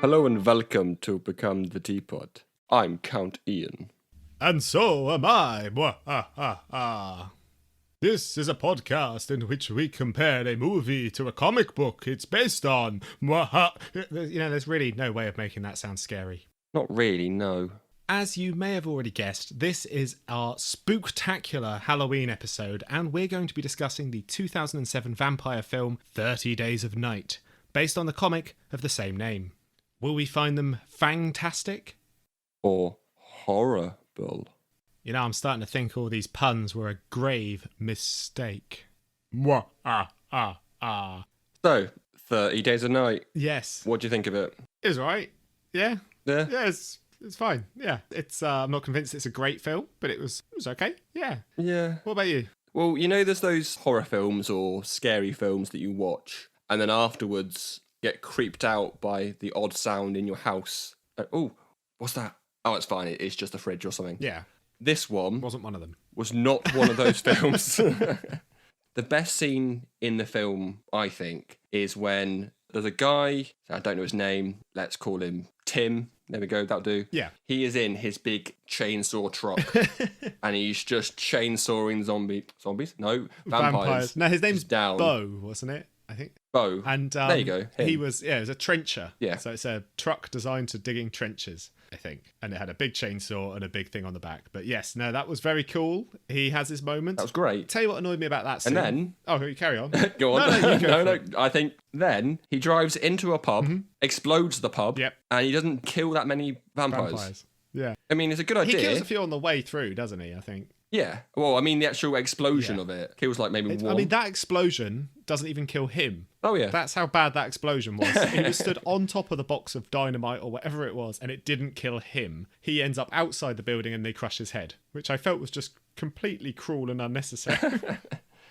Hello and welcome to Become the Teapot. I'm Count Iain. And so am I. This is a podcast in which we compare a movie to a comic book it's based on. There's really no way of making that sound scary. Not really, no. As you may have already guessed, this is our spooktacular Halloween episode, and we're going to be discussing the 2007 vampire film 30 Days of Night, based on the comic of the same name. Will we find them fantastic? Or horrible? You know, I'm starting to think all these puns were a grave mistake. So, 30 Days of Night. Yes. What do you think of it? It was alright. Yeah. Yeah? Yeah, it's fine. Yeah. It's I'm not convinced it's a great film, but it was okay. Yeah. Yeah. What about you? Well, you know there's those horror films or scary films that you watch, and then afterwards get creeped out by the odd sound in your house. Oh, what's that? Oh, it's fine. It's just a fridge or something. Yeah. This one Wasn't one of them. was not one of those films. The best scene in the film, I think, is when there's a guy, I don't know his name, let's call him Tim. There we go, that'll do. Yeah. He is in his big chainsaw truck and he's just chainsawing zombies? No, vampires. No, his name's down. Bo, wasn't it? I think. Bo. And there you go. Him. He was, it was a trencher. Yeah. So it's a truck designed to digging trenches, I think. And it had a big chainsaw and a big thing on the back. But yes, no, that was very cool. He has his moments. That was great. Tell you what annoyed me about that scene. And then... Oh, you carry on. Go on. No, you go no. I think then he drives into a pub, explodes the pub, Yep. and he doesn't kill that many vampires. Yeah. I mean, it's a good idea. He kills a few on the way through, doesn't he, I think? Yeah. Well, I mean, the actual explosion of it kills like maybe one. I mean, that explosion doesn't even kill him. Oh, yeah. That's how bad that explosion was. He was stood on top of the box of dynamite or whatever it was, and it didn't kill him. He ends up outside the building and they crush his head, which I felt was just completely cruel and unnecessary.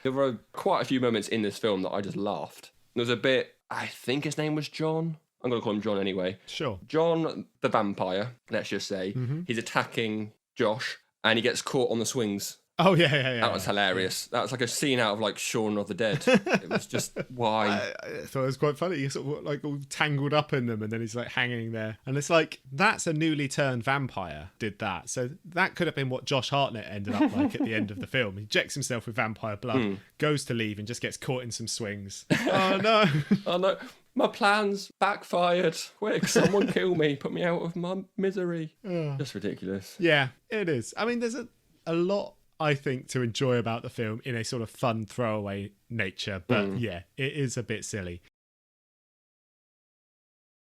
There were quite a few moments in this film that I just laughed. There was a bit, I think his name was John. I'm going to call him John anyway. Sure. John, the vampire, let's just say, he's attacking Josh and he gets caught on the swings. Oh, yeah. That was hilarious. That was like a scene out of like Shaun of the Dead. It was just, why? I thought it was quite funny. He's sort of like all tangled up in them and then he's like hanging there. And it's like, that's a newly turned vampire did that. So that could have been what Josh Hartnett ended up like at the end of the film. He injects himself with vampire blood, goes to leave and just gets caught in some swings. Oh, no. Oh, no. My plans backfired. Quick, someone kill me. Put me out of my misery. Just ridiculous. Yeah, it is. I mean, there's a lot, I think, to enjoy about the film in a sort of fun throwaway nature. But yeah, it is a bit silly.